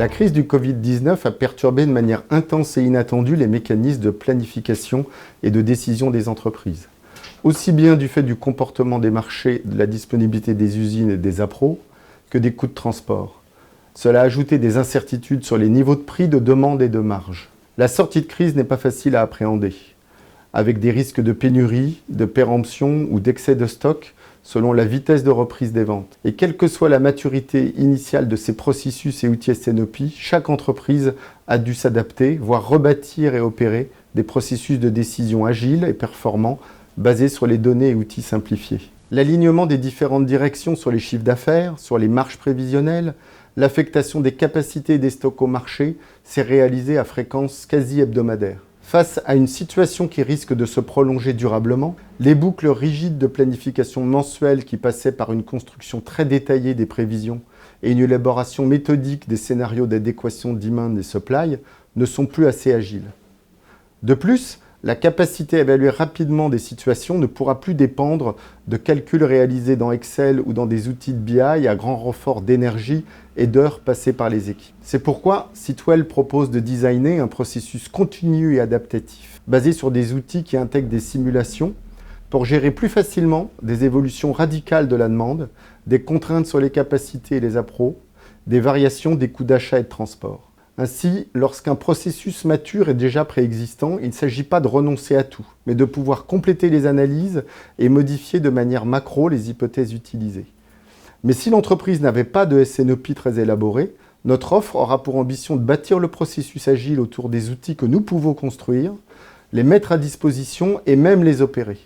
La crise du Covid-19 a perturbé de manière intense et inattendue les mécanismes de planification et de décision des entreprises. Aussi bien du fait du comportement des marchés, de la disponibilité des usines et des appros, que des coûts de transport. Cela a ajouté des incertitudes sur les niveaux de prix, de demande et de marge. La sortie de crise n'est pas facile à appréhender, avec des risques de pénurie, de péremption ou d'excès de stock, selon la vitesse de reprise des ventes. Et quelle que soit la maturité initiale de ces processus et outils S&OP, chaque entreprise a dû s'adapter, voire rebâtir et opérer des processus de décision agiles et performants basés sur les données et outils simplifiés. L'alignement des différentes directions sur les chiffres d'affaires, sur les marges prévisionnelles, l'affectation des capacités et des stocks au marché s'est réalisé à fréquence quasi hebdomadaire. Face à une situation qui risque de se prolonger durablement, les boucles rigides de planification mensuelle qui passaient par une construction très détaillée des prévisions et une élaboration méthodique des scénarios d'adéquation demand et supply ne sont plus assez agiles. De plus, la capacité à évaluer rapidement des situations ne pourra plus dépendre de calculs réalisés dans Excel ou dans des outils de BI à grand renfort d'énergie et d'heures passées par les équipes. C'est pourquoi Sitwell propose de designer un processus continu et adaptatif, basé sur des outils qui intègrent des simulations pour gérer plus facilement des évolutions radicales de la demande, des contraintes sur les capacités et les appros, des variations des coûts d'achat et de transport. Ainsi, lorsqu'un processus mature est déjà préexistant, il ne s'agit pas de renoncer à tout, mais de pouvoir compléter les analyses et modifier de manière macro les hypothèses utilisées. Mais si l'entreprise n'avait pas de S&OP très élaboré, notre offre aura pour ambition de bâtir le processus agile autour des outils que nous pouvons construire, les mettre à disposition et même les opérer.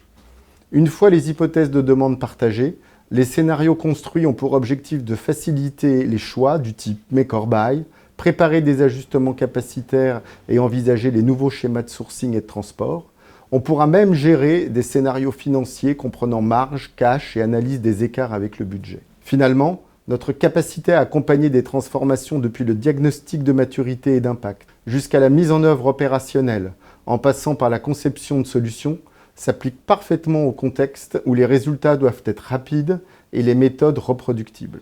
Une fois les hypothèses de demande partagées, les scénarios construits ont pour objectif de faciliter les choix du type make or buy, préparer des ajustements capacitaires et envisager les nouveaux schémas de sourcing et de transport. On pourra même gérer des scénarios financiers comprenant marge, cash et analyse des écarts avec le budget. Finalement, notre capacité à accompagner des transformations depuis le diagnostic de maturité et d'impact jusqu'à la mise en œuvre opérationnelle, en passant par la conception de solutions, s'applique parfaitement au contexte où les résultats doivent être rapides et les méthodes reproductibles.